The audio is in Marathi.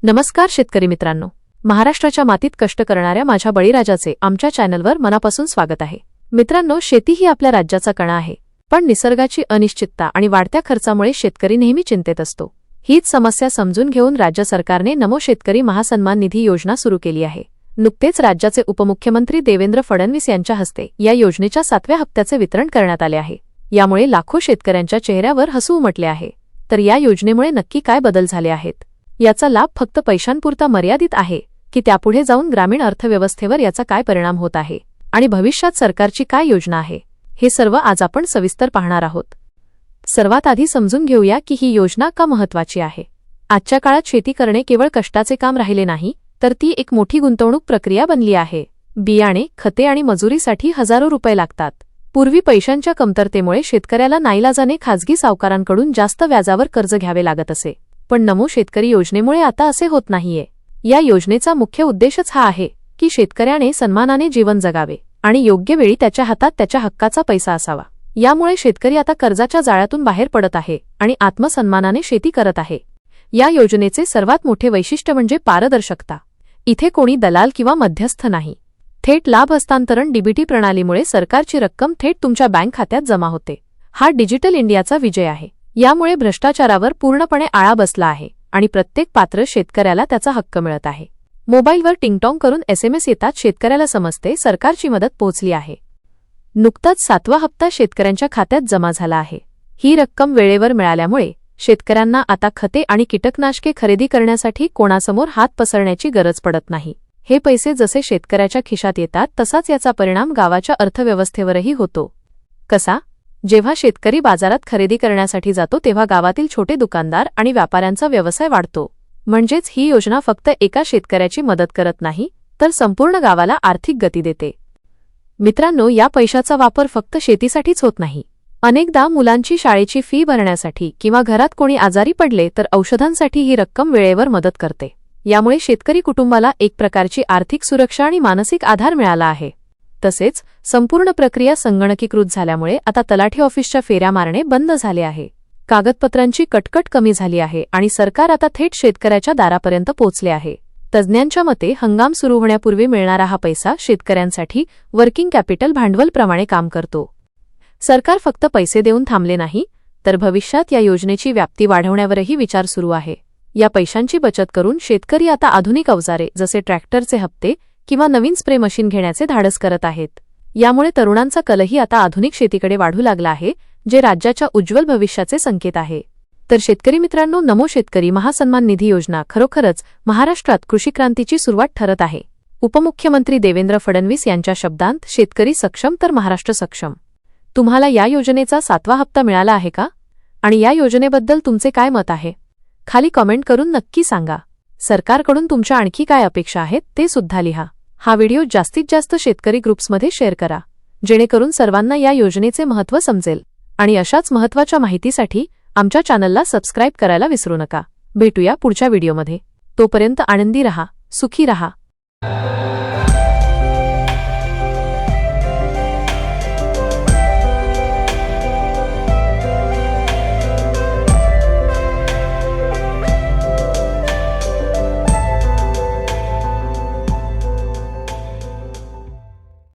नमस्कार शेतकरी मित्रांनो, महाराष्ट्राच्या मातीत कष्ट करणाऱ्या माझ्या बळीराजाचे आमच्या चॅनलवर मनापासून स्वागत आहे। मित्रांनो, शेती ही आपल्या राज्याचा कणा आहे, पण निसर्गाची अनिश्चितता आणि वाढत्या खर्चामुळे शेतकरी नेहमी चिंतेत असतो। हीच समस्या समजून घेऊन राज्य सरकारने नमो शेतकरी महासन्मान निधी योजना सुरू केली आहे। नुकतेच राज्याचे उपमुख्यमंत्री देवेंद्र फडणवीस यांच्या हस्ते या योजनेच्या 7व्या हप्त्याचे वितरण करण्यात आले आहे। यामुळे लाखो शेतकऱ्यांच्या चेहऱ्यावर हसू उमटले आहे। तर या योजनेमुळे नक्की काय बदल झाले आहेत? याचा लाभ फक्त पैशांपुरता मर्यादित आहे की त्यापुढे जाऊन ग्रामीण अर्थव्यवस्थेवर याचा काय परिणाम होत आहे आणि भविष्यात सरकारची काय योजना आहे, हे सर्व आज आपण सविस्तर पाहणार आहोत। सर्वात आधी समजून घेऊया की ही योजना का महत्त्वाची आहे। आजच्या काळात शेती करणे केवळ कष्टाचे काम राहिले नाही, तर ती एक मोठी गुंतवणूक प्रक्रिया बनली आहे। बियाणे, खते आणि मजुरीसाठी हजारो रुपये लागतात। पूर्वी पैशांच्या कमतरतेमुळे शेतकऱ्याला नाईलाजाने खाजगी सावकारांकडून जास्त व्याजावर कर्ज घ्यावे लागत असे, पण नमो शेतकरी योजनेमुळे आता असे होत नाहीये। या योजनेचा मुख्य उद्देशच हा आहे की शेतकऱ्याने सन्मानाने जीवन जगावे आणि योग्य वेळी त्याच्या हातात त्याच्या हक्काचा पैसा असावा। यामुळे शेतकरी आता कर्जाच्या जाळ्यातून बाहेर पडत आहे आणि आत्मसन्मानाने शेती करत आहे। या योजनेचे सर्वात मोठे वैशिष्ट्य म्हणजे पारदर्शकता। इथे कोणी दलाल किंवा मध्यस्थ नाही। थेट लाभ हस्तांतरण डीबीटी प्रणालीमुळे सरकारची रक्कम थेट तुमच्या बँक खात्यात जमा होते। हा डिजिटल इंडियाचा विजय आहे। यामुळे भ्रष्टाचारावर पूर्णपणे आळा बसला आहे आणि प्रत्येक पात्र शेतकऱ्याला त्याचा हक्क मिळत आहे। मोबाईलवर टिंगटॉंग करून SMS येतात, शेतकऱ्याला समजते सरकारची मदत पोहोचली आहे। नुकताच 7वा हप्ता शेतकऱ्यांच्या खात्यात जमा झाला आहे। ही रक्कम वेळेवर मिळाल्यामुळे शेतकऱ्यांना आता खते आणि कीटकनाशके खरेदी करण्यासाठी कोणासमोर हात पसरण्याची गरज पडत नाही। हे पैसे जसे शेतकऱ्याच्या खिशात येतात तसाच याचा परिणाम गावाच्या अर्थव्यवस्थेवरही होतो। कसा? जेव्हा शेतकरी बाजारात खरेदी करण्यासाठी जातो तेव्हा गावातील छोटे दुकानदार आणि व्यापाऱ्यांचा व्यवसाय वाढतो। म्हणजेच ही योजना फक्त एका शेतकऱ्याची मदत करत नाही, तर संपूर्ण गावाला आर्थिक गती देते। मित्रांनो, या पैशाचा वापर फक्त शेतीसाठीच होत नाही। अनेकदा मुलांची शाळेची फी भरण्यासाठी किंवा घरात कोणी आजारी पडले तर औषधांसाठी ही रक्कम वेळेवर मदत करते। यामुळे शेतकरी कुटुंबाला एक प्रकारची आर्थिक सुरक्षा आणि मानसिक आधार मिळाला आहे। तसेच संपूर्ण प्रक्रिया संगणकीकृत झाल्यामुळे आता तलाठी ऑफिसच्या फेऱ्या मारणे बंद झाले आहे। कागदपत्रांची कटकट कमी झाली आहे आणि सरकार आता थेट शेतकऱ्याच्या दारापर्यंत पोहोचले आहे। तज्ज्ञांच्या मते हंगाम सुरू होण्यापूर्वी मिळणारा हा पैसा शेतकऱ्यांसाठी वर्किंग कॅपिटल भांडवलप्रमाणे काम करतो। सरकार फक्त पैसे देऊन थांबले नाही, तर भविष्यात या योजनेची व्याप्ती वाढवण्यावरही विचार सुरू आहे। या पैशांची बचत करून शेतकरी आता आधुनिक अवजारे जसे ट्रॅक्टरचे हप्ते किंवा नवीन स्प्रे मशीन घेण्याचे धाडस करत आहेत। यामुळे तरुणांचा कलही आता आधुनिक शेतीकडे वाढू लागला आहे, जे राज्याच्या उज्ज्वल भविष्याचे संकेत आहे। तर शेतकरी मित्रांनो, नमो शेतकरी महासन्मान निधी योजना खरोखरच महाराष्ट्रात कृषीक्रांतीची सुरुवात ठरत आहे। उपमुख्यमंत्री देवेंद्र फडणवीस यांच्या शब्दांत, शेतकरी सक्षम तर महाराष्ट्र सक्षम। तुम्हाला या योजनेचा 7वा हप्ता मिळाला आहे का? आणि या योजनेबद्दल तुमचे काय मत आहे? खाली कमेंट करून नक्की सांगा। सरकारकडून तुमच्या आणखी काय अपेक्षा आहेत ते सुद्धा लिहा। हा व्हिडिओ जास्तीत जास्त शेतकरी ग्रुप्समध्ये शेअर करा, जेणेकरून सर्वांना या योजनेचे महत्त्व समजेल। आणि अशाच महत्त्वाच्या माहितीसाठी आमच्या चॅनलला सबस्क्राईब करायला विसरू नका। भेटूया पुढच्या व्हिडिओमध्ये। तोपर्यंत आनंदी रहा, सुखी रहा।